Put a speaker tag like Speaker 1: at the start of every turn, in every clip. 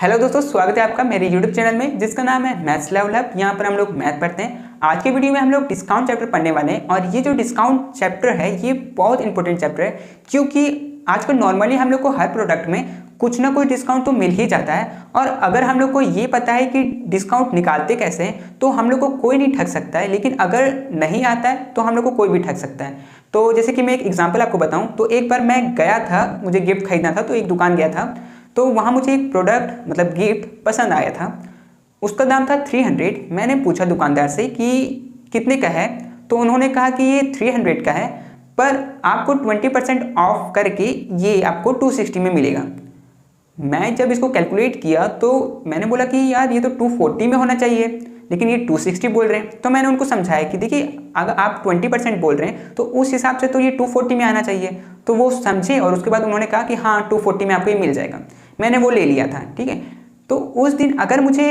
Speaker 1: Hello दोस्तों, स्वागत है आपका मेरे YouTube चैनल में जिसका नाम है मैथ्स लेवल अप। यहाँ पर हम लोग मैथ पढ़ते हैं। आज के वीडियो में हम लोग डिस्काउंट चैप्टर पढ़ने वाले हैं और ये जो डिस्काउंट चैप्टर है ये बहुत इंपॉर्टेंट चैप्टर है, क्योंकि आजकल नॉर्मली हम लोग को हर प्रोडक्ट में कुछ ना कुछ डिस्काउंट तो मिल ही जाता है। और अगर हम लोग को ये पता है कि डिस्काउंट निकालते कैसे हैं तो हम लोग को कोई नहीं ठग सकता है, लेकिन अगर नहीं आता है तो हम लोग को कोई भी ठग सकता है। तो जैसे कि मैं एक एग्जाम्पल आपको बताऊँ, तो एक बार मैं गया था, मुझे गिफ्ट खरीदना था, तो एक दुकान गया था। तो वहाँ मुझे एक प्रोडक्ट मतलब गिफ्ट पसंद आया था। उसका दाम था 300। मैंने पूछा दुकानदार से कि कितने का है, तो उन्होंने कहा कि ये 300 का है, पर आपको 20% ऑफ करके ये आपको 260 में मिलेगा। मैं जब इसको कैलकुलेट किया तो मैंने बोला कि यार ये तो 240 में होना चाहिए, लेकिन ये 260 बोल रहे हैं। तो मैंने उनको समझाया कि देखिए अगर आप 20% बोल रहे हैं तो उस हिसाब से तो ये 240 में आना चाहिए। तो वो समझे और उसके बाद उन्होंने कहा कि हाँ 240 में आपको ये मिल जाएगा। मैंने वो ले लिया था, ठीक है। तो उस दिन अगर मुझे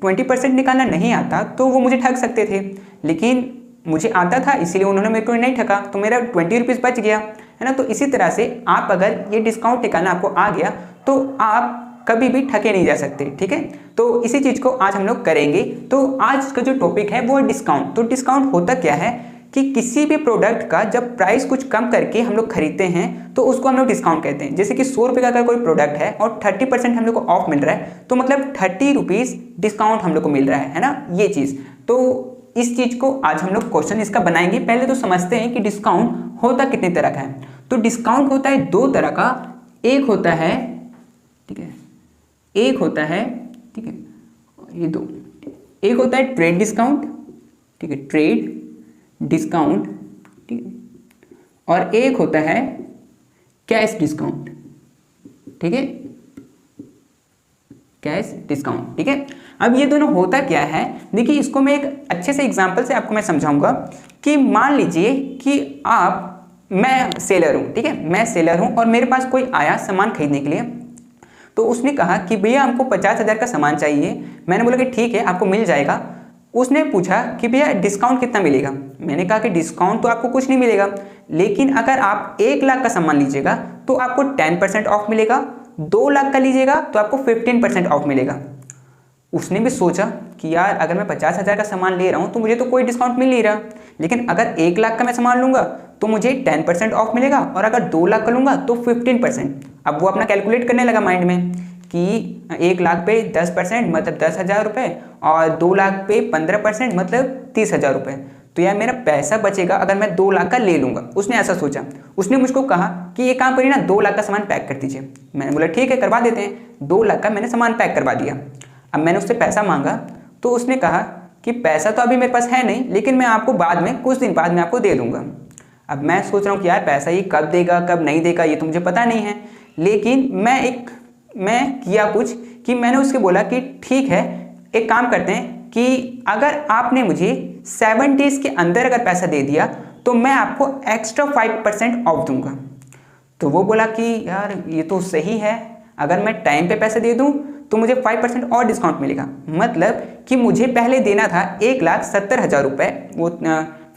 Speaker 1: 20% निकालना नहीं आता तो वो मुझे ठग सकते थे, लेकिन मुझे आता था, इसीलिए उन्होंने मेरे को नहीं ठगा, तो मेरा 20 रुपीज़ बच गया, है ना। तो इसी तरह से आप अगर ये डिस्काउंट निकालना आपको आ गया तो आप कभी भी ठगे नहीं जा सकते, ठीक है। तो इसी चीज़ को आज हम लोग करेंगे। तो आज का जो टॉपिक है वो है डिस्काउंट। तो डिस्काउंट होता क्या है कि किसी भी प्रोडक्ट का जब प्राइस कुछ कम करके हम लोग खरीदते हैं तो उसको हम लोग डिस्काउंट कहते हैं। जैसे कि 100 रुपये का अगर कोई प्रोडक्ट है और 30% हम लोग को ऑफ मिल रहा है तो मतलब 30 रुपीज़ डिस्काउंट हम लोग को मिल रहा है ना, ये चीज़। तो इस चीज़ को आज हम लोग क्वेश्चन इसका बनाएंगे। पहले तो समझते हैं कि डिस्काउंट होता कितने तरह का है। तो डिस्काउंट होता है दो तरह का। एक होता है, ठीक है, एक होता है, ठीक है, ये दो, एक होता है ट्रेड डिस्काउंट, ठीक है, ट्रेड डिस्काउंट, ठीक है, और एक होता है कैश डिस्काउंट, ठीक है, कैश डिस्काउंट, ठीक है। अब ये दोनों होता क्या है, देखिए इसको मैं एक अच्छे से एग्जांपल से आपको मैं समझाऊंगा कि मान लीजिए कि मैं सेलर हूं, ठीक है, मैं सेलर हूं और मेरे पास कोई आया सामान खरीदने के लिए। तो उसने कहा कि भैया हमको 50,000 का सामान चाहिए। मैंने बोला कि ठीक है आपको मिल जाएगा। उसने पूछा कि भैया डिस्काउंट कितना मिलेगा। मैंने कहा कि डिस्काउंट तो आपको कुछ नहीं मिलेगा, लेकिन अगर आप 1 लाख का सामान लीजिएगा तो आपको 10% ऑफ मिलेगा, 2 लाख का लीजिएगा तो आपको 15% ऑफ मिलेगा। उसने भी सोचा कि यार अगर मैं 50,000 का सामान ले रहा हूँ तो मुझे तो कोई डिस्काउंट मिल नहीं रहा, लेकिन अगर 1 लाख का मैं सामान लूँगा तो मुझे 10% ऑफ मिलेगा, और अगर 2 लाख का लूँगा तो 15%। अब वो अपना कैलकुलेट करने लगा माइंड में कि 1 लाख पे 10% मतलब 10,000 रुपये, और 2 लाख पे 15% मतलब 30,000 रुपये। तो यार मेरा पैसा बचेगा अगर मैं 2 लाख का ले लूँगा। उसने ऐसा सोचा। उसने मुझको कहा कि ये काम करिए ना, 2 लाख का सामान पैक कर दीजिए। मैंने बोला ठीक है करवा देते हैं। 2 लाख का मैंने सामान पैक करवा दिया। अब मैंने उससे पैसा मांगा तो उसने कहा कि पैसा तो अभी मेरे पास है नहीं, लेकिन मैं आपको बाद में कुछ दिन बाद में आपको दे दूंगा। अब मैं सोच रहा हूँ कि यार पैसा ये कब देगा कब नहीं देगा ये तो मुझे पता नहीं है, लेकिन मैं किया कुछ कि मैंने उसके बोला कि ठीक है एक काम करते हैं कि अगर आपने मुझे 7 डेज के अंदर अगर पैसा दे दिया तो मैं आपको एक्स्ट्रा 5% ऑफ दूंगा। तो वो बोला कि यार ये तो सही है, अगर मैं टाइम पे पैसे दे दूं तो मुझे 5% और डिस्काउंट मिलेगा। मतलब कि मुझे पहले देना था 1,70,000 रुपये, वो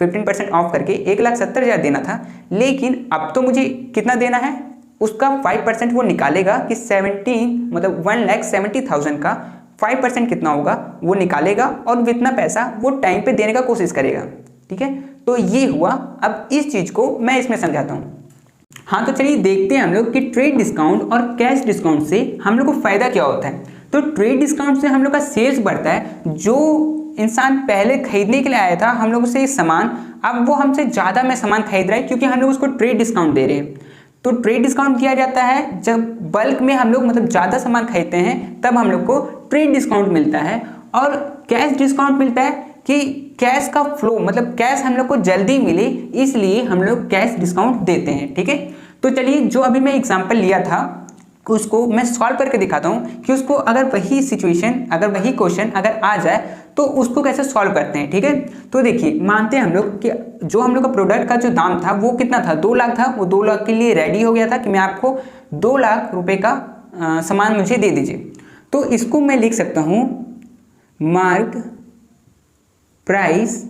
Speaker 1: 15% ऑफ करके 1,70,000 देना था, लेकिन अब तो मुझे कितना देना है उसका 5% वो निकालेगा कि 17 मतलब 1,70,000 का 5% कितना होगा वो निकालेगा, और इतना पैसा वो टाइम पे देने का कोशिश करेगा, ठीक है। तो ये हुआ। अब इस चीज़ को मैं इसमें समझाता हूँ। हाँ तो चलिए देखते हैं हम लोग कि ट्रेड डिस्काउंट और कैश डिस्काउंट से हम लोग को फ़ायदा क्या होता है। तो ट्रेड डिस्काउंट से हम लोग का सेल्स बढ़ता है। जो इंसान पहले खरीदने के लिए आया था हम लोग उसे सामान, अब वो हमसे ज़्यादा में सामान खरीद रहा है क्योंकि हम लोग उसको ट्रेड डिस्काउंट दे रहे हैं। तो ट्रेड डिस्काउंट दिया जाता है जब बल्क में हम लोग मतलब ज़्यादा सामान खरीदते हैं, तब हम लोग को ट्रेड डिस्काउंट मिलता है। और कैश डिस्काउंट मिलता है कि कैश का फ्लो मतलब कैश हम लोग को जल्दी मिले, इसलिए हम लोग कैश डिस्काउंट देते हैं, ठीक है। तो चलिए जो अभी मैं एग्जांपल लिया था उसको मैं सॉल्व करके दिखाता हूँ कि उसको अगर वही सिचुएशन अगर वही क्वेश्चन अगर आ जाए तो उसको कैसे सॉल्व करते हैं, ठीक है। तो देखिए मानते हैं हम लोग कि जो हम लोग का प्रोडक्ट का जो दाम था वो कितना था, 2 लाख था। वो 2 लाख के लिए रेडी हो गया था कि मैं आपको 2 लाख रुपए का सामान मुझे दे दीजिए। तो इसको मैं लिख सकता हूँ मार्क प्राइस,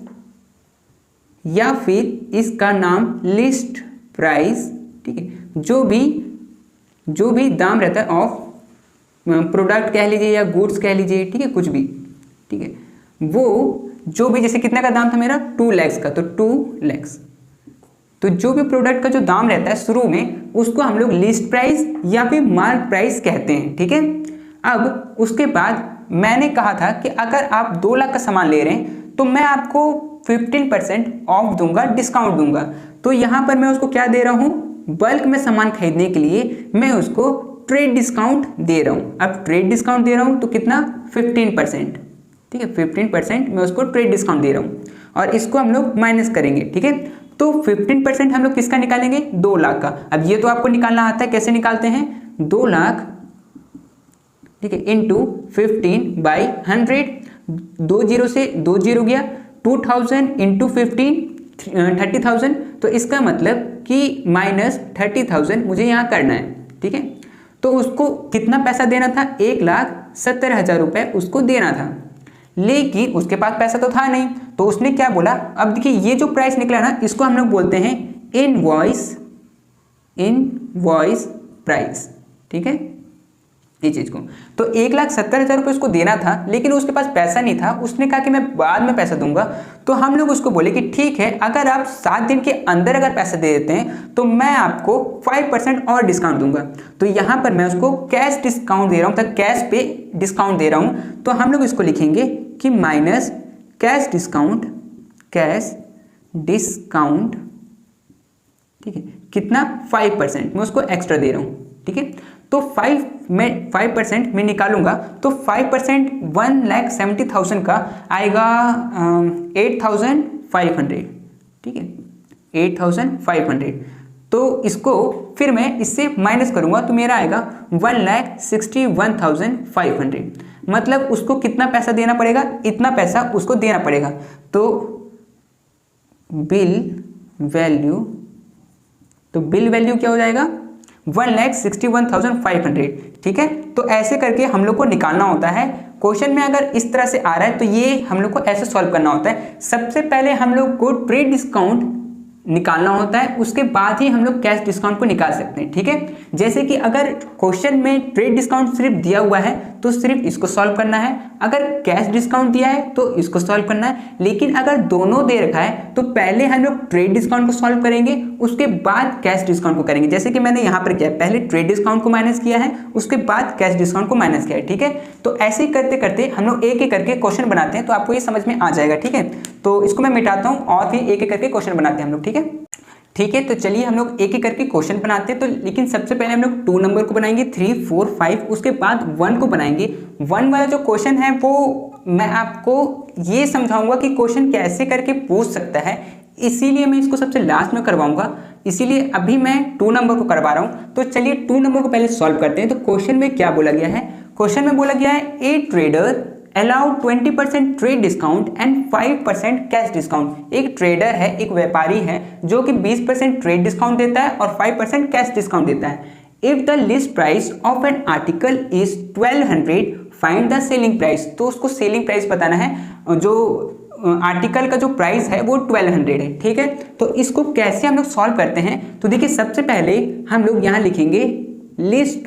Speaker 1: या फिर इसका नाम लिस्ट प्राइस, ठीक है। जो भी दाम रहता है ऑफ प्रोडक्ट कह लीजिए या गुड्स कह लीजिए, ठीक है, कुछ भी, ठीक है, वो जो भी, जैसे कितना का दाम था मेरा 2 लाख का, तो 2 लाख, तो जो भी प्रोडक्ट का जो दाम रहता है शुरू में उसको हम लोग लिस्ट प्राइस या फिर मार्क प्राइस कहते हैं, ठीक है। अब उसके बाद मैंने कहा था कि अगर आप 2 लाख का सामान ले रहे हैं तो मैं आपको 15% ऑफ दूंगा, डिस्काउंट दूंगा। तो यहाँ पर मैं उसको क्या दे रहा हूँ, बल्क में सामान खरीदने के लिए मैं उसको ट्रेड डिस्काउंट दे रहा हूँ। अब ट्रेड डिस्काउंट दे रहा हूँ तो कितना, 15%, ठीक है, 15% मैं उसको ट्रेड डिस्काउंट दे रहा हूँ और इसको हम लोग माइनस करेंगे, ठीक है। तो 15% हम लोग किसका निकालेंगे, 2 लाख का। अब ये तो आपको निकालना आता है, कैसे निकालते हैं, 2 लाख, ठीक है, इंटू 15/100, 2 जीरो से 2 जीरो गया, 2000 इंटू 15 30,000, तो इसका मतलब कि -30,000 मुझे यहाँ करना है, ठीक है। तो उसको कितना पैसा देना था, 1,70,000 रुपये उसको देना था, लेकिन उसके पास पैसा तो था नहीं, तो उसने क्या बोला, अब देखिए ये जो प्राइस निकला ना इसको हम लोग बोलते हैं इनवॉइस प्राइस, ठीक है, ये चीज को। तो 1,70,000 रुपये उसको देना था, लेकिन उसके पास पैसा नहीं था, उसने कहा कि मैं बाद में पैसा दूंगा। तो हम लोग उसको बोले कि ठीक है, अगर आप 7 दिन के अंदर अगर पैसा दे देते हैं तो मैं आपको 5% और डिस्काउंट दूंगा। तो यहाँ पर मैं उसको कैश डिस्काउंट दे रहा हूँ, तो कैश पे डिस्काउंट दे रहा हूँ, तो हम लोग इसको लिखेंगे कि माइनस कैश डिस्काउंट, ठीक है, कितना, 5% मैं उसको एक्स्ट्रा दे रहा हूँ, ठीक है। तो 5% मैं निकालूंगा तो 5% 1,70,000 का आएगा 8,500, ठीक है, 8,500। तो इसको फिर मैं इससे माइनस करूंगा तो मेरा आएगा 1,61,500। मतलब उसको कितना पैसा देना पड़ेगा, इतना पैसा उसको देना पड़ेगा। तो बिल वैल्यू क्या हो जाएगा, 1,61,500, ठीक है। तो ऐसे करके हम लोग को निकालना होता है। क्वेश्चन में अगर इस तरह से आ रहा है तो ये हम लोग को ऐसे सॉल्व करना होता है। सबसे पहले हम लोग को ट्रेड डिस्काउंट निकालना होता है, उसके बाद ही हम लोग कैश डिस्काउंट को निकाल सकते हैं, ठीक है। जैसे कि अगर क्वेश्चन में ट्रेड डिस्काउंट सिर्फ दिया हुआ है तो सिर्फ इसको सॉल्व करना है, अगर कैश डिस्काउंट दिया है तो इसको सॉल्व करना है। लेकिन अगर दोनों दे रखा है तो पहले हम लोग ट्रेड डिस्काउंट को सॉल्व करेंगे, उसके बाद कैश डिस्काउंट को करेंगे। जैसे कि मैंने यहाँ पर किया, पहले ट्रेड डिस्काउंट को माइनस किया है, उसके बाद कैश डिस्काउंट को माइनस किया है, ठीक है। तो ऐसे ही करते करते हम लोग एक एक करके क्वेश्चन बनाते हैं, तो आपको ये समझ में आ जाएगा, ठीक है। तो इसको मैं मिटाता हूँ और फिर एक एक करके क्वेश्चन बनाते हैं हम लोग, ठीक है। ठीक है, तो चलिए हम लोग एक एक करके क्वेश्चन बनाते हैं। तो लेकिन सबसे पहले हम लोग 2 नंबर को बनाएंगे, 3, 4, 5, उसके बाद 1 को बनाएंगे। 1 वाला जो क्वेश्चन है वो मैं आपको ये समझाऊंगा कि क्वेश्चन कैसे करके पूछ सकता है, इसीलिए मैं इसको सबसे लास्ट में करवाऊंगा, इसीलिए अभी मैं 2 नंबर को करवा रहा हूँ। तो चलिए 2 नंबर को पहले सॉल्व करते हैं। तो क्वेश्चन में क्या बोला गया है, क्वेश्चन में बोला गया है a trader allow 20% trade discount and 5% cash discount. एक ट्रेडर है, एक व्यापारी है जो कि 20% ट्रेड डिस्काउंट देता है और 5% कैश डिस्काउंट देता है। If the list price of an article is 1200 find the selling price. तो उसको सेलिंग प्राइस बताना है, जो आर्टिकल का जो प्राइस है वो 1200 है, ठीक है। तो इसको कैसे हम लोग सॉल्व करते हैं, तो देखिए सबसे पहले हम लोग यहाँ लिखेंगे लिस्ट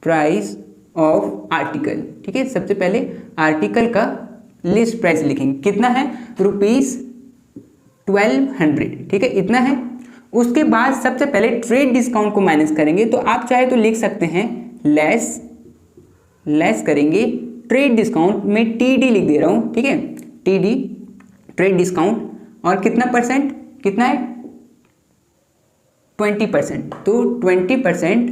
Speaker 1: प्राइस ऑफ आर्टिकल, ठीक है। सबसे पहले आर्टिकल का लिस्ट प्राइस लिखेंगे, कितना है, ₹1200, ठीक है, इतना है। उसके बाद सबसे पहले ट्रेड डिस्काउंट को माइनस करेंगे। तो आप चाहे तो लिख सकते हैं लेस करेंगे ट्रेड डिस्काउंट में TD लिख दे रहा हूं, ठीक है, TD ट्रेड डिस्काउंट, और कितना परसेंट, कितना है, 20%। तो 20%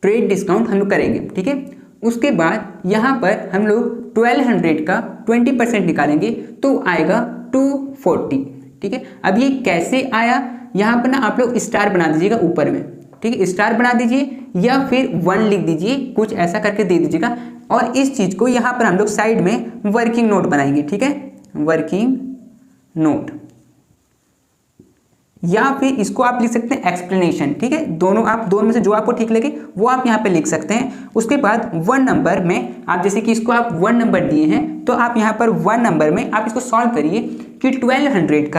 Speaker 1: ट्रेड डिस्काउंट हम लोग करेंगे, ठीक है। उसके बाद यहाँ पर हम लोग 1200 का 20% निकालेंगे तो आएगा 240, ठीक है। अब ये कैसे आया, यहाँ पर ना आप लोग स्टार बना दीजिएगा ऊपर में, ठीक है, स्टार बना दीजिए या फिर 1 लिख दीजिए, कुछ ऐसा करके दे दीजिएगा। और इस चीज़ को यहाँ पर हम लोग साइड में वर्किंग नोट बनाएंगे, ठीक है, वर्किंग नोट, या फिर इसको आप लिख सकते हैं एक्सप्लेनेशन, ठीक है। दोनों में से जो आपको ठीक लगे वो आप यहाँ पे लिख सकते हैं। उसके बाद 1 नंबर में आप, जैसे कि इसको आप 1 नंबर दिए हैं तो आप यहाँ पर 1 नंबर में आप इसको सॉल्व करिए कि 1200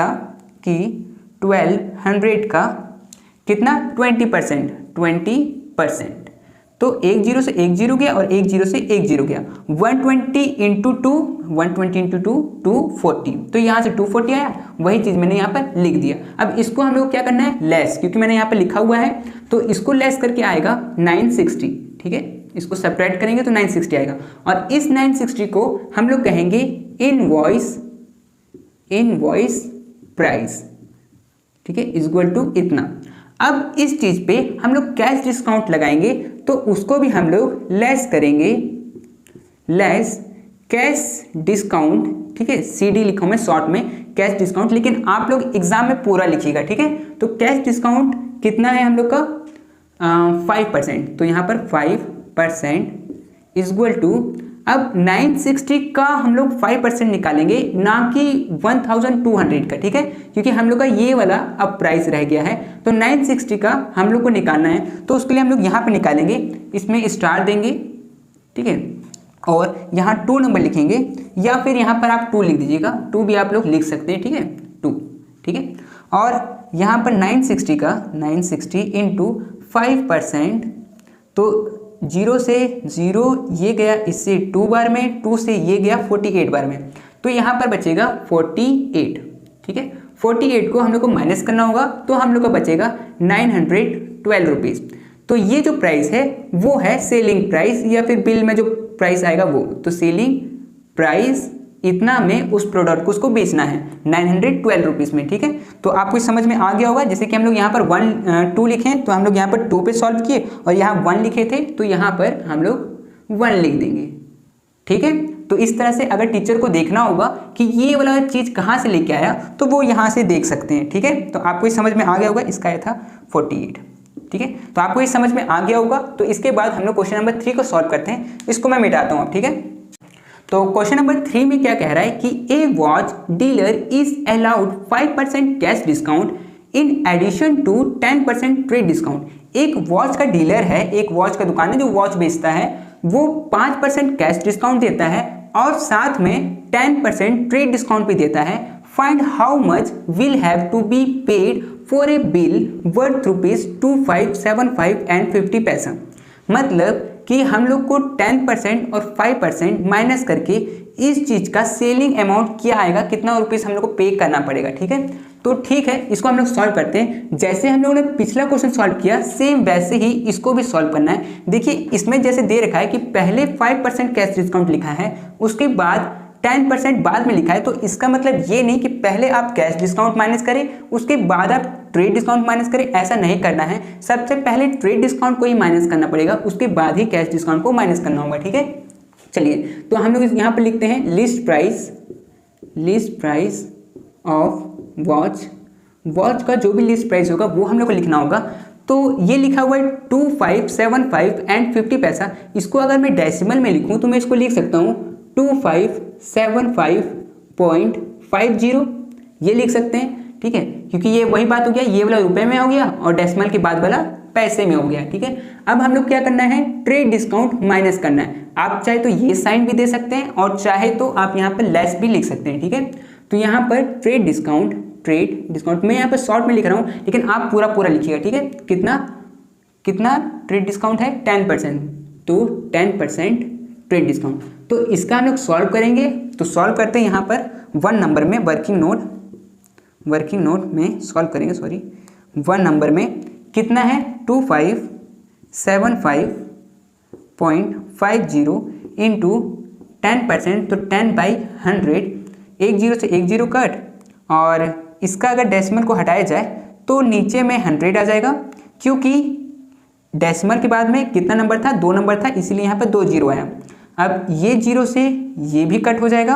Speaker 1: का कितना, 20%, तो एक जीरो से एक जीरो गया और एक जीरो से एक जीरो गया। 120 इंटू टू 240, तो यहाँ से 240 आया, वही चीज़ मैंने यहाँ पर लिख दिया। अब इसको हम लोग क्या करना है, लेस, क्योंकि मैंने यहाँ पर लिखा हुआ है तो इसको लेस करके आएगा 960। ठीक है, इसको सेपरेट करेंगे तो 960 आएगा और इस 960 को हम लोग कहेंगे इनवॉइस प्राइस। ठीक है, इक्वल टू इतना। अब इस चीज पे हम लोग कैश डिस्काउंट लगाएंगे तो उसको भी हम लोग लेस करेंगे, लेस कैश डिस्काउंट। ठीक है, CD लिखा हूं मैं शॉर्ट में कैश डिस्काउंट, लेकिन आप लोग एग्जाम में पूरा लिखिएगा। ठीक है, तो कैश डिस्काउंट कितना है हम लोग का 5%, तो यहाँ पर 5% इक्वल टू, अब 960 का हम लोग 5% निकालेंगे, ना कि 1200 का। ठीक है, क्योंकि हम लोग का ये वाला अब प्राइस रह गया है, तो 960 का हम लोग को निकालना है, तो उसके लिए हम लोग यहाँ पे निकालेंगे, इसमें स्टार देंगे। ठीक है, और यहाँ 2 नंबर लिखेंगे या फिर यहाँ पर आप 2 लिख दीजिएगा, 2 भी आप लोग लिख सकते हैं। ठीक है, 2। ठीक है, और यहाँ पर 960 इंटू 5%, तो 0 से 0 ये गया, इससे 2 बार में, 2 से ये गया 48 बार में, तो यहाँ पर बचेगा 48। ठीक है, 48 को हम लोग को माइनस करना होगा, तो हम लोग को बचेगा 912 रुपीज़। तो ये जो प्राइस है वो है सेलिंग प्राइस, या फिर बिल में जो प्राइस आएगा वो, तो सेलिंग प्राइस इतना में उस प्रोडक्ट को उसको बेचना है 912 रुपीज़ में। ठीक है, तो आपको समझ में आ गया होगा। जैसे कि हम लोग यहाँ पर 2 लिखे तो हम लोग यहाँ पर 2 पे सॉल्व किए, और यहाँ 1 लिखे थे तो यहाँ पर हम लोग 1 लिख देंगे। ठीक है, तो इस तरह से अगर टीचर को देखना होगा कि ये वाला चीज़ कहाँ से लेके आया, तो वो यहाँ से देख सकते हैं। ठीक है, तो आपको ये समझ में आ गया होगा, इसका आया था 48। ठीक है, तो आपको ये समझ में आ गया होगा। तो इसके बाद हम लोग क्वेश्चन नंबर 3 को सॉल्व करते हैं, इसको मैं मिटाता हूँ अब। ठीक है, तो क्वेश्चन नंबर 3 में क्या कह रहा है कि a watch dealer is allowed 5% cash discount in addition to 10% trade discount. एक वॉच का डीलर है, एक वॉच का दुकान है जो वॉच बेचता है, वो 5% कैश डिस्काउंट देता है और साथ में 10% ट्रेड डिस्काउंट भी देता है। Find how much will have to be paid for a bill worth ₹2575 and 50 पैसा। मतलब कि हम लोग को 10% और 5% माइनस करके इस चीज़ का सेलिंग अमाउंट क्या आएगा, कितना रुपीस हम लोग को पे करना पड़ेगा। ठीक है, तो ठीक है, इसको हम लोग सॉल्व करते हैं। जैसे हम लोगों ने पिछला क्वेश्चन सॉल्व किया, सेम वैसे ही इसको भी सॉल्व करना है। देखिए, इसमें जैसे दे रखा है कि पहले 5% कैश डिस्काउंट लिखा है, उसके बाद 10% बाद में लिखा है, तो इसका मतलब ये नहीं कि पहले आप कैश डिस्काउंट माइनस करें उसके बाद आप ट्रेड डिस्काउंट माइनस करें, ऐसा नहीं करना है। सबसे पहले ट्रेड डिस्काउंट को ही माइनस करना पड़ेगा, उसके बाद ही कैश डिस्काउंट को माइनस करना होगा। ठीक है, चलिए, तो हम लोग यहाँ पर लिखते हैं लिस्ट प्राइस ऑफ वॉच का जो भी लिस्ट प्राइस होगा वो हम लोग को लिखना होगा। तो ये लिखा हुआ है 2575 एंड 50 पैसा। इसको अगर मैं डेसिमल में लिखूँ तो मैं इसको लिख सकता हूँ 2575.50, ये लिख सकते हैं। ठीक है, क्योंकि ये वही बात हो गया, ये वाला रुपए में हो गया और डेसिमल के बाद वाला पैसे में हो गया। ठीक है, अब हम लोग क्या करना है, ट्रेड डिस्काउंट माइनस करना है। आप चाहे तो ये साइन भी दे सकते हैं और चाहे तो आप यहाँ पर लेस भी लिख सकते हैं। ठीक है, तो यहाँ पर ट्रेड डिस्काउंट मैं यहाँ पर शॉर्ट में लिख रहा हूँ, लेकिन आप पूरा लिखिएगा। ठीक है, कितना ट्रेड डिस्काउंट है 10%, तो 10% ट्रेड डिस्काउंट। तो इसका हम लोग सॉल्व करेंगे, तो सॉल्व करते हैं यहाँ पर 1 नंबर में वर्किंग नोट में सॉल्व करेंगे। 1 नंबर में कितना है 2575.50 इंटू 10%, तो 10/100, 10 से 10 कट, और इसका अगर डेसिमल को हटाया जाए तो नीचे में 100 आ जाएगा, क्योंकि डेसिमल के बाद में कितना नंबर था, 2 नंबर था, इसीलिए यहाँ पर 2 जीरो आया। अब ये 0 से ये भी कट हो जाएगा।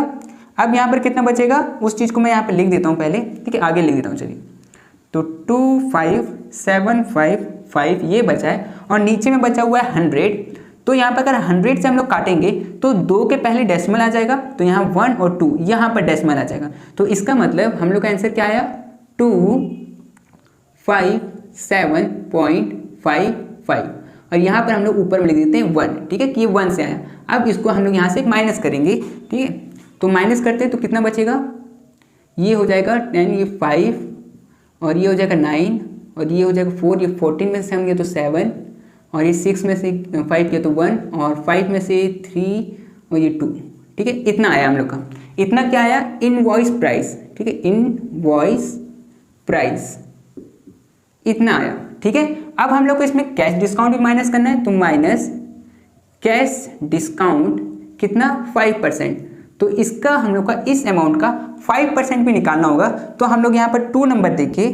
Speaker 1: अब यहाँ पर कितना बचेगा उस चीज़ को मैं यहाँ पर लिख देता हूँ पहले। ठीक है, आगे लिख देता हूँ। चलिए, तो 25755 ये बचा है और नीचे में बचा हुआ है 100। तो यहाँ पर अगर 100 से हम लोग काटेंगे तो 2 के पहले डेसिमल आ जाएगा, तो यहाँ 1 और 2 यहाँ पर डेसिमल आ जाएगा। तो इसका मतलब हम लोग का आंसर क्या आया 257.55, और यहाँ पर हम लोग ऊपर में लिख देते हैं 1। ठीक है, कि ये 1 से आया। अब इसको हम लोग यहाँ से माइनस करेंगे। ठीक है, तो माइनस करते हैं तो कितना बचेगा, ये हो जाएगा 10, ये 5, और ये हो जाएगा 9, और ये हो जाएगा 4, ये 14 में से हम गए तो 7, और ये 6 में से 5 किया तो 1 और 5 में से 3 और ये 2, ठीक है, इतना आया हम लोग का। इतना क्या आया? इनवॉइस प्राइस, ठीक है, इनवॉइस प्राइस इतना आया, ठीक है। अब हम लोग को इसमें कैश डिस्काउंट भी माइनस करना है, तो माइनस कैश डिस्काउंट कितना? 5%। तो इसका हम लोग का इस अमाउंट का 5% भी निकालना होगा, तो हम लोग यहाँ पर 2 नंबर देके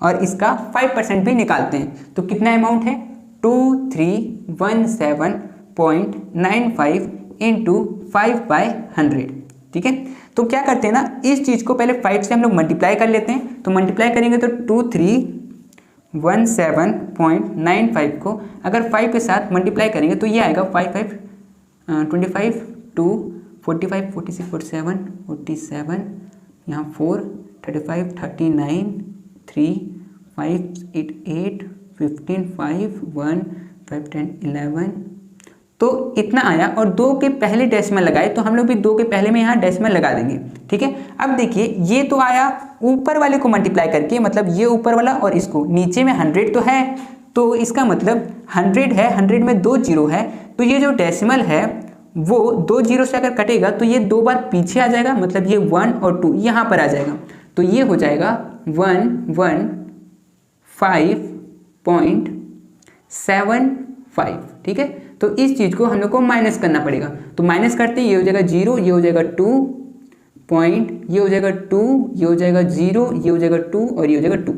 Speaker 1: और इसका 5% भी निकालते हैं। तो कितना अमाउंट है? 2317.95 इंटू 5/100, ठीक है। तो क्या करते हैं ना, इस चीज़ को पहले 5 से हम लोग मल्टीप्लाई कर लेते हैं। तो मल्टीप्लाई करेंगे तो 2317.95 को अगर 5 के साथ मल्टीप्लाई करेंगे तो ये आएगा 25 2 45 46 47 47 यहाँ 4 35 39 3 5 8 8 15 5 1 5 10 11, तो इतना आया। और 2 के पहले डेसिमल लगाए तो हम लोग भी 2 के पहले में यहाँ डेसिमल लगा देंगे, ठीक है। अब देखिए ये तो आया ऊपर वाले को मल्टीप्लाई करके, मतलब ये ऊपर वाला और इसको, नीचे में 100 तो है, तो इसका मतलब 100 है, 100 में 2 जीरो है, तो ये जो डेसिमल है वो 2 जीरो से अगर कटेगा तो ये 2 बार पीछे आ जाएगा, मतलब ये 1 और 2 यहाँ पर आ जाएगा, तो ये हो जाएगा 115.75, ठीक है। तो इस चीज़ को हम लोग को माइनस करना पड़ेगा, तो माइनस करते ये हो जाएगा 0, ये हो जाएगा 2 पॉइंट, ये हो जाएगा 2, ये हो जाएगा 0, ये हो जाएगा 2 और ये हो जाएगा 2,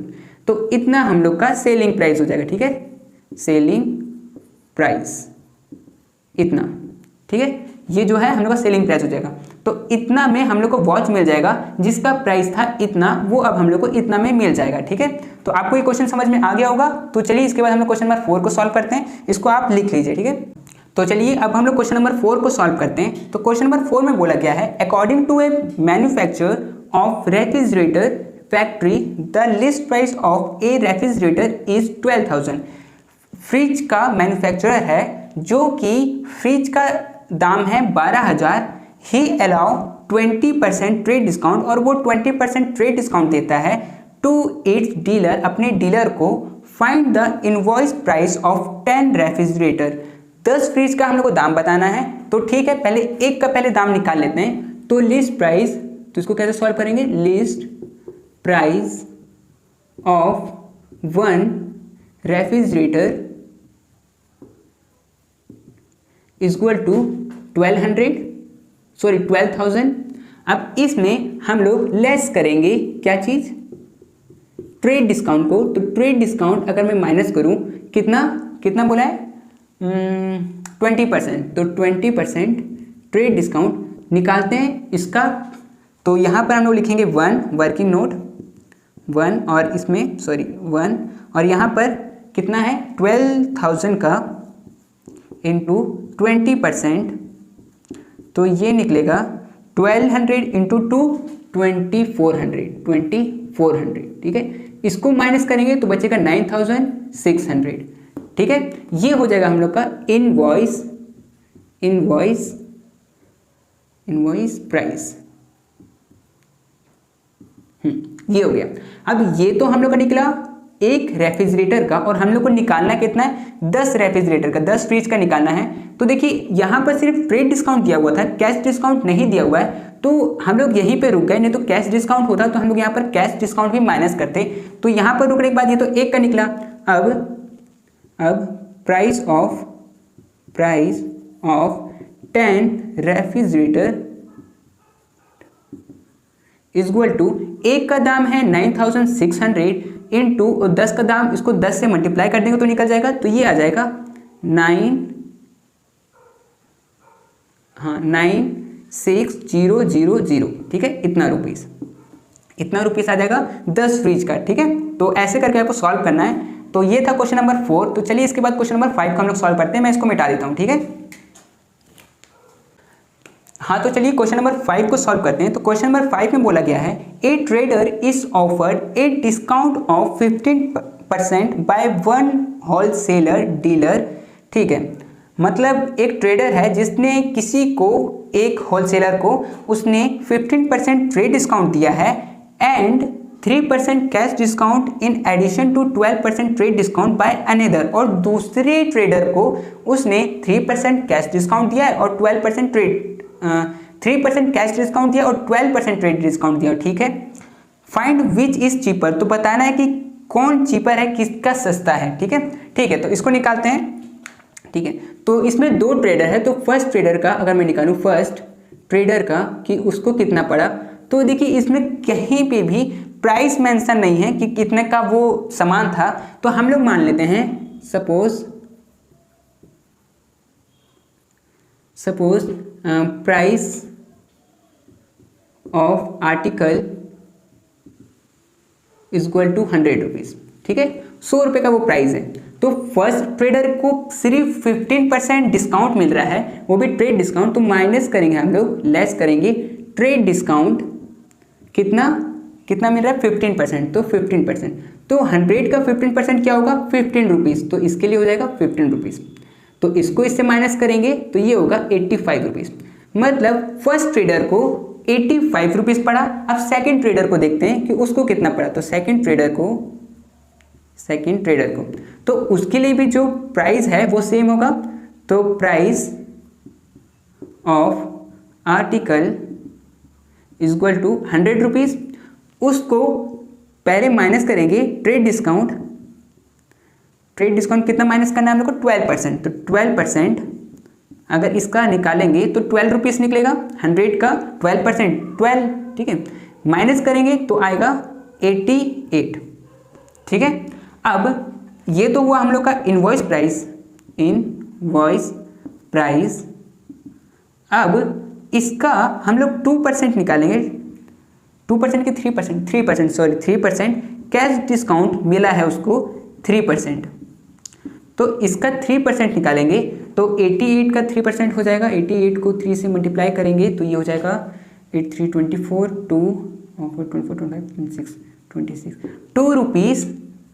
Speaker 1: तो इतना हम लोग का सेलिंग प्राइस हो जाएगा, ठीक है, सेलिंग प्राइस इतना, ठीक है। ये जो है हम लोग का सेलिंग प्राइस हो जाएगा। तो इतना में हम लोग को वॉच मिल जाएगा, जिसका प्राइस था इतना, वो अब हम लोग को इतना में मिल जाएगा, ठीक है। तो आपको ये क्वेश्चन समझ में आ गया होगा। तो चलिए इसके बाद हम लोग क्वेश्चन नंबर 4 को सॉल्व करते हैं, इसको आप लिख लीजिए, ठीक है। तो चलिए अब हम लोग क्वेश्चन नंबर 4 को सॉल्व करते हैं। तो क्वेश्चन नंबर 4 में बोला गया है, according to a manufacturer of refrigerator factory the list price of a refrigerator is 12,000। Fridge का मैन्युफैक्चरर है जो कि फ्रिज का दाम है 12,000, ही अलाउ 20% ट्रेड डिस्काउंट, और वो 20% ट्रेड डिस्काउंट देता है टू इट्स डीलर, अपने डीलर को, find the invoice price of 10 refrigerator. 10 fridge का हम लोग को दाम बताना है। तो ठीक है, पहले एक का पहले दाम निकाल लेते हैं। तो लिस्ट प्राइस, तो इसको कैसे सॉल्व करेंगे? List price of 1 refrigerator equal to 12,000। अब इसमें हम लोग लेस करेंगे क्या चीज? ट्रेड डिस्काउंट को। तो ट्रेड डिस्काउंट अगर मैं माइनस करूं, कितना कितना बोला है? 20%। तो 20% ट्रेड डिस्काउंट निकालते हैं इसका। तो यहाँ पर हम लोग लिखेंगे 1 वर्किंग नोट 1, और इसमें 1, और यहाँ पर कितना है? 12,000 का इंटू 20%, तो ये निकलेगा 1200 इंटू 2 2400, ठीक है। इसको माइनस करेंगे तो बचेगा 9,600, ठीक है। ये हो जाएगा हम लोग का इनवॉइस प्राइस। ये हो गया। अब ये तो हम लोग का निकला एक रेफ्रिजरेटर का, और हम लोग को निकालना कितना है? 10 रेफ्रिजरेटर का, 10 फ्रिज का निकालना है। तो देखिए यहाँ पर सिर्फ ट्रेड डिस्काउंट दिया हुआ था, कैश डिस्काउंट नहीं दिया हुआ है, तो हम लोग यहीं पे रुक गए। नहीं तो कैश डिस्काउंट होता तो हम लोग यहाँ पर कैश डिस्काउंट भी माइनस करते। तो यहाँ पर रुकने के बाद ये तो एक का निकला। अब price of 10 refrigerator equal to, एक का दाम है 9,600 इंटू, और 10 का दाम, इसको 10 से मल्टीप्लाई कर देंगे तो निकल जाएगा। तो ये आ जाएगा 9,600, ठीक है। इतना रुपीस आ जाएगा 10 फ्रिज का, ठीक है। तो ऐसे करके आपको सॉल्व करना है। तो ये था क्वेश्चन नंबर 4। तो चलिए इसके बाद क्वेश्चन नंबर 5 को हम लोग सॉल्व करते हैं। मैं इसको मिटा देता हूँ, ठीक है। हाँ, तो चलिए क्वेश्चन नंबर 5 को सॉल्व करते हैं। तो क्वेश्चन नंबर 5 में बोला गया है, a trader is offered a discount of 15% by 1 wholesaler dealer, ठीक है। मतलब एक ट्रेडर है जिसने किसी को, एक होलसेलर को उसने 15% ट्रेड डिस्काउंट दिया है, and 3% cash discount in addition to 12% trade discount by another, और दूसरे ट्रेडर को उसने 3% कैश डिस्काउंट दिया है और 12% ट्रेड 3% कैश डिस्काउंट दिया और 12% ट्रेड डिस्काउंट दिया, ठीक है। फाइंड विच इज चीपर, तो बताना है कि कौन चीपर है, किसका सस्ता है, ठीक है। ठीक है, तो इसको निकालते हैं, ठीक है। तो इसमें दो ट्रेडर है, तो फर्स्ट ट्रेडर का अगर मैं निकालूं, फर्स्ट ट्रेडर का कि उसको कितना पड़ा, तो देखिए इसमें कहीं पे भी प्राइस मेंशन नहीं है कि कितने का वो सामान था। तो हम लोग मान लेते हैं suppose price of article is equal to 100 rupees, ठीक है। 100 रुपये का वो प्राइस है। तो फर्स्ट ट्रेडर को सिर्फ 15% डिस्काउंट मिल रहा है, वो भी ट्रेड डिस्काउंट। तो माइनस करेंगे हम लोग, लेस करेंगे ट्रेड डिस्काउंट, कितना मिल रहा है 15%, तो 15%, तो 100 का 15% क्या होगा 15 रुपीज़, तो इसके लिए हो जाएगा 15 रुपीज़। तो इसको इससे माइनस करेंगे तो ये होगा 85 रुपीज़। मतलब फर्स्ट ट्रेडर को 85 रुपीज़ पड़ा। अब सेकंड ट्रेडर को देखते हैं कि उसको कितना पड़ा। तो सेकंड ट्रेडर को तो उसके लिए भी जो प्राइस है वो सेम होगा। तो price of article is equal to 100 rupees. उसको पहले माइनस करेंगे ट्रेड डिस्काउंट कितना माइनस करना है हम लोग को 12%। तो 12% अगर इसका निकालेंगे तो 12 रुपीज़ निकलेगा, 100 का 12%, 12, ठीक है। माइनस करेंगे तो आएगा 88, ठीक है। अब ये तो हुआ हम लोग का इनवॉइस प्राइस। अब इसका हम लोग 2% निकालेंगे, 2% के 3% कैश डिस्काउंट मिला है उसको 3%। तो इसका 3% निकालेंगे तो 88 का 3% हो जाएगा। 88 को 3 से मल्टीप्लाई करेंगे तो ये हो जाएगा 8 3 24 2 24 25 26 26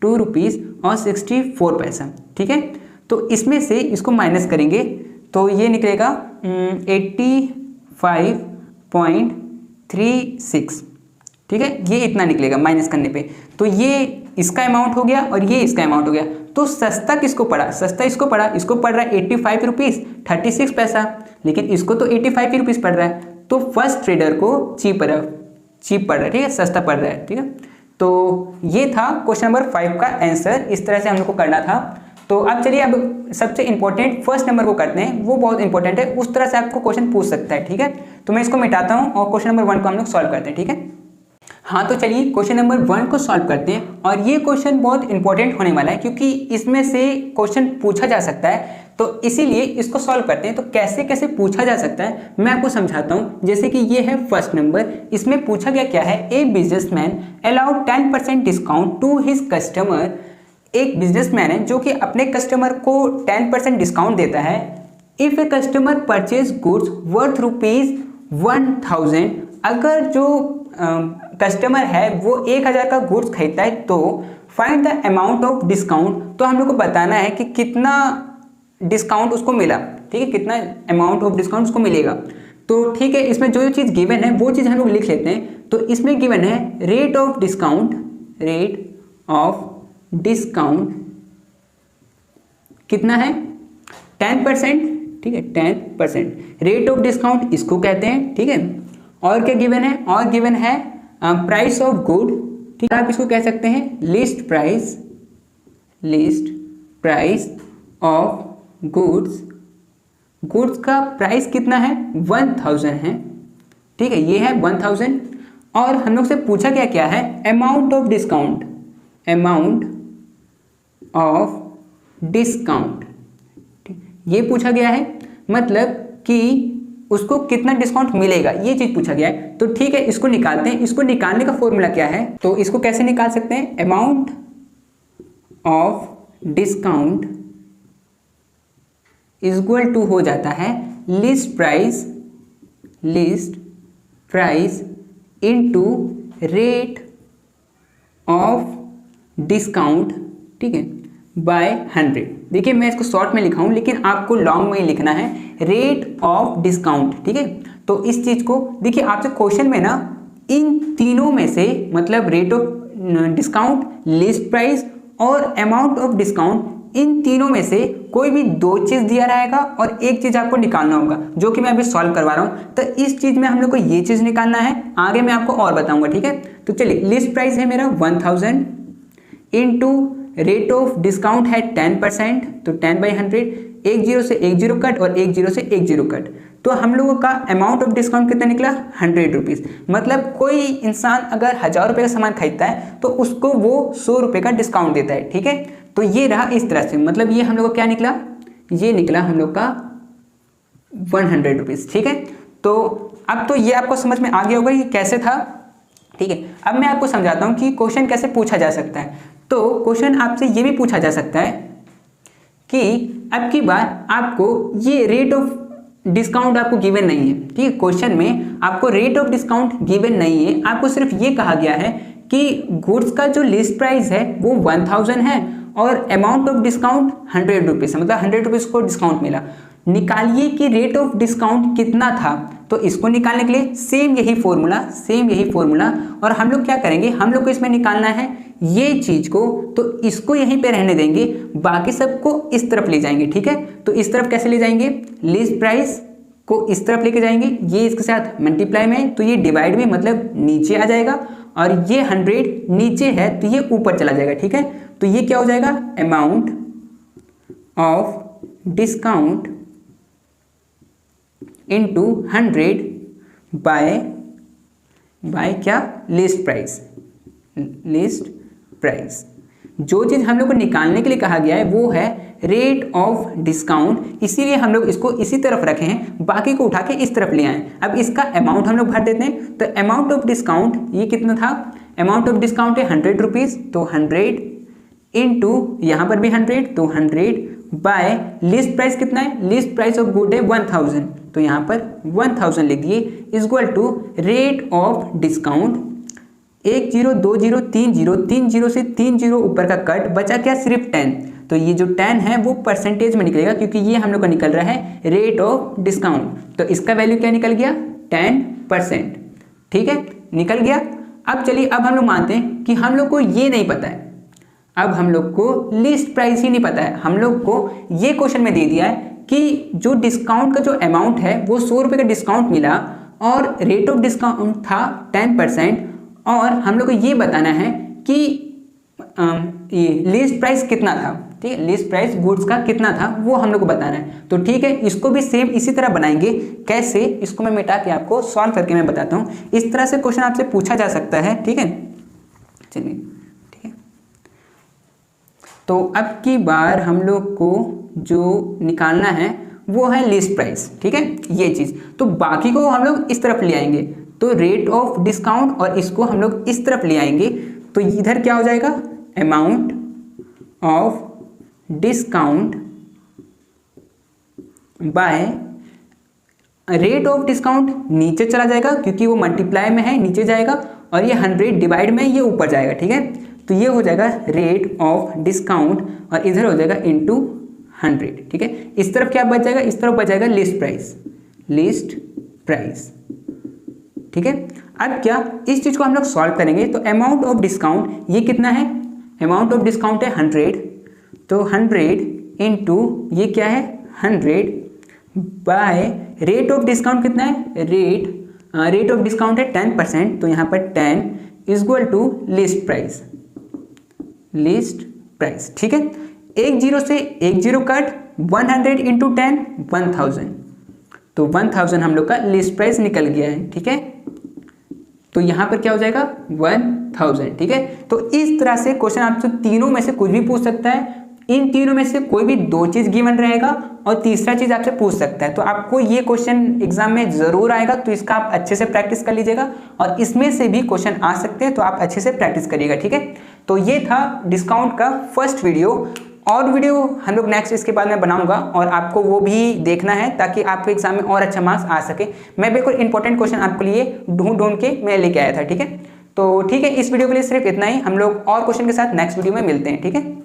Speaker 1: 2 रुपीज़ और 64 पैसा, ठीक है। तो इसमें से इसको माइनस करेंगे तो ये निकलेगा 85.36, ठीक है। ये इतना निकलेगा माइनस करने पे। तो ये इसका अमाउंट हो गया और ये इसका अमाउंट हो गया। तो सस्ता किसको पड़ा, सस्ता इसको पड़ा, इसको पड़ रहा है 85 रुपीज़ 36 पैसा, लेकिन इसको तो 85 रुपीज़ पड़ रहा है। तो फर्स्ट ट्रेडर को चीप पड़ रहा है, ठीक है, सस्ता पड़ रहा है, ठीक है। तो ये था क्वेश्चन नंबर 5 का आंसर। इस तरह से हम लोग को करना था। तो अब चलिए अब सबसे इंपॉर्टेंट फर्स्ट नंबर को करते हैं, वो बहुत इंपॉर्टेंट है, उस तरह से आपको क्वेश्चन पूछ सकता है, ठीक है। तो मैं इसको मिटाता हूँ और क्वेश्चन नंबर 1 को हम लोग सॉल्व करते हैं, ठीक है। हाँ, तो चलिए क्वेश्चन नंबर 1 को सॉल्व करते हैं। और ये क्वेश्चन बहुत इंपॉर्टेंट होने वाला है क्योंकि इसमें से क्वेश्चन पूछा जा सकता है, तो इसीलिए इसको सॉल्व करते हैं। तो कैसे कैसे पूछा जा सकता है मैं आपको समझाता हूँ। जैसे कि ये है फर्स्ट नंबर, इसमें पूछा गया क्या है, a businessman allowed 10% discount to his customer. एक बिजनेसमैन है जो कि अपने कस्टमर को 10% डिस्काउंट देता है। If a customer purchase goods worth ₹1000, अगर जो कस्टमर है वो 1000 का गुड्स खरीदता है तो find the amount of discount. तो हम लोग को बताना है कि कितना डिस्काउंट उसको मिला, ठीक है, कितना अमाउंट ऑफ डिस्काउंट उसको मिलेगा। तो ठीक है, इसमें जो चीज़ गिवन है वो चीज़ हम लोग लिख लेते हैं। तो इसमें गिवन है रेट ऑफ डिस्काउंट कितना है 10%, ठीक है, 10%। रेट ऑफ डिस्काउंट इसको कहते हैं, ठीक है। और क्या गिवन है, और गिवन है प्राइस ऑफ गुड, ठीक है, आप इसको कह सकते हैं लिस्ट प्राइस ऑफ गुड्स का प्राइस कितना है 1000 है, ठीक है, ये है 1000। और हम लोग से पूछा क्या है अमाउंट ऑफ डिस्काउंट, ये पूछा गया है, मतलब कि उसको कितना डिस्काउंट मिलेगा, ये चीज पूछा गया है। तो ठीक है, इसको निकालते हैं। इसको निकालने का फॉर्मूला क्या है, तो इसको कैसे निकाल सकते हैं, amount of discount is equal to हो जाता है list price into rate of discount, ठीक है, बाय 100। देखिए मैं इसको शॉर्ट में लिखा हूं लेकिन आपको लॉन्ग में ही लिखना है, रेट ऑफ डिस्काउंट, ठीक है। तो इस चीज को देखिए आपसे क्वेश्चन में ना इन तीनों में से, मतलब rate of discount, list price और अमाउंट ऑफ डिस्काउंट, इन तीनों में से कोई भी दो चीज दिया रहेगा और एक चीज आपको निकालना होगा, जो कि मैं अभी सॉल्व करवा रहा हूं। तो इस चीज में हम लोग को ये चीज निकालना है, आगे मैं आपको और बताऊंगा, ठीक है। तो चलिए, लिस्ट प्राइस है मेरा 1000 इंटू रेट ऑफ डिस्काउंट है 10%, तो 10/100, एक जीरो से एक जीरो कट और एक जीरो से एक जीरो कट, तो हम लोगों का अमाउंट ऑफ डिस्काउंट कितना निकला 100 रुपीज़। मतलब कोई इंसान अगर 1000 रुपये का सामान खरीदता है तो उसको वो 100 रुपये का डिस्काउंट देता है, ठीक है। तो ये रहा इस तरह से, मतलब ये हम लोग को क्या निकला, ये निकला हम लोग का 100 रुपीज़, ठीक है। तो अब तो ये आपको समझ में आ गया होगा कि कैसे था, ठीक है। अब मैं आपको समझाता हूँ कि क्वेश्चन कैसे पूछा जा सकता है। तो क्वेश्चन आपसे ये भी पूछा जा सकता है कि अब की बार आपको ये रेट ऑफ डिस्काउंट आपको गिवन नहीं है, ठीक है। क्वेश्चन में आपको रेट ऑफ डिस्काउंट गिवन नहीं है, आपको सिर्फ ये कहा गया है कि गुड्स का जो लिस्ट प्राइस है वो 1000 है और अमाउंट ऑफ डिस्काउंट 100 रुपीज़ है, मतलब 100 रुपीज़ को डिस्काउंट मिला। निकालिए कि रेट ऑफ डिस्काउंट कितना था। तो इसको निकालने के लिए सेम यही फॉर्मूला, और हम लोग क्या करेंगे, हम लोग को इसमें निकालना है ये चीज को, तो इसको यहीं पे रहने देंगे, बाकी सबको इस तरफ ले जाएंगे, ठीक है। तो इस तरफ कैसे ले जाएंगे, लिस्ट प्राइस को इस तरफ लेके जाएंगे, ये इसके साथ मल्टीप्लाई में, तो ये डिवाइड में, मतलब नीचे आ जाएगा, और ये 100 नीचे है तो ये ऊपर चला जाएगा, ठीक है। तो ये क्या हो जाएगा, amount of discount into 100 by क्या, लिस्ट प्राइस। जो चीज़ हम लोग को निकालने के लिए कहा गया है वो है रेट ऑफ डिस्काउंट, इसीलिए हम लोग इसको इसी तरफ रखे हैं, बाकी को उठा के इस तरफ ले आए। अब इसका अमाउंट हम लोग भर देते हैं, तो अमाउंट ऑफ डिस्काउंट ये कितना था, अमाउंट ऑफ डिस्काउंट है 100 रुपीज़, तो 100 इंटू यहाँ पर भी 100, तो 100 बाय लिस्ट प्राइस कितना है, लिस्ट प्राइस ऑफ गुड है 1000, तो यहाँ पर 1000 लिख दिए, equal to rate of discount, 1 0 2 0 3 0 3 0 से 3 0 ऊपर का कट, बचा क्या, सिर्फ 10। तो ये जो 10 है वो परसेंटेज में निकलेगा, क्योंकि ये हम लोग का निकल रहा है रेट ऑफ डिस्काउंट, तो इसका वैल्यू क्या निकल गया, 10%, ठीक है, निकल गया। अब चलिए, अब हम लोग मानते हैं कि हम लोग को ये नहीं पता है, अब हम लोग को लिस्ट प्राइस ही नहीं पता है, हम लोग को ये क्वेश्चन में दे दिया है कि जो डिस्काउंट का जो अमाउंट है वो 100 रुपये का डिस्काउंट मिला और रेट ऑफ डिस्काउंट था 10%, और हम लोग को ये बताना है कि ये लिस्ट प्राइस कितना था, ठीक है, लिस्ट प्राइस गुड्स का कितना था वो हम लोग को बताना है। तो ठीक है, इसको भी सेम इसी तरह बनाएंगे। कैसे, इसको मैं मिटा के आपको सॉल्व करके मैं बताता हूँ। इस तरह से क्वेश्चन आपसे पूछा जा सकता है, ठीक है। चलिए, ठीक है, तो अब की बार हम लोग को जो निकालना है वो है लिस्ट प्राइस, ठीक है, ये चीज़। तो बाकी को हम लोग इस तरफ ले आएंगे, तो रेट ऑफ डिस्काउंट, और इसको हम लोग इस तरफ ले आएंगे, तो इधर क्या हो जाएगा, amount of discount by rate of discount, नीचे चला जाएगा क्योंकि वो मल्टीप्लाई में है, नीचे जाएगा, और ये 100 डिवाइड में, ये ऊपर जाएगा, ठीक है। तो ये हो जाएगा रेट ऑफ डिस्काउंट, और इधर हो जाएगा इंटू 100, ठीक है। इस तरफ क्या बच जाएगा, इस तरफ बच जाएगा लिस्ट प्राइस, ठीक है। अब क्या, इस चीज को हम लोग सॉल्व करेंगे, तो अमाउंट ऑफ डिस्काउंट ये कितना है, अमाउंट ऑफ डिस्काउंट है 100, तो 100 इंटू ये क्या है 100 बाय रेट ऑफ डिस्काउंट कितना है, रेट ऑफ डिस्काउंट है 10%, तो यहाँ पर 10 इक्वल टू लिस्ट प्राइस, ठीक है। 1 0 से 1 0 कट, 100 इंटू 10 1000, तो 1000 हम लोग का लिस्ट प्राइस निकल गया है, ठीक है। तो यहाँ पर क्या हो जाएगा 1000, ठीक है। तो इस तरह से क्वेश्चन आपसे तीनों में से कुछ भी पूछ सकता है, इन तीनों में से कोई भी दो चीज गिवन रहेगा और तीसरा चीज आपसे पूछ सकता है। तो आपको ये क्वेश्चन एग्जाम में जरूर आएगा, तो इसका आप अच्छे से प्रैक्टिस कर लीजिएगा, और इसमें से भी क्वेश्चन आ सकते हैं, तो आप अच्छे से प्रैक्टिस करिएगा, ठीक है। तो ये था डिस्काउंट का फर्स्ट वीडियो, और वीडियो हम लोग नेक्स्ट इसके बाद में बनाऊंगा, और आपको वो भी देखना है ताकि आपके एग्जाम में और अच्छा मार्क्स आ सके। मैं बिल्कुल इंपॉर्टेंट क्वेश्चन आपके लिए ढूंढ के मैं लेके आया था, ठीक है। तो ठीक है, इस वीडियो के लिए सिर्फ इतना ही, हम लोग और क्वेश्चन के साथ नेक्स्ट वीडियो में मिलते हैं, ठीक है।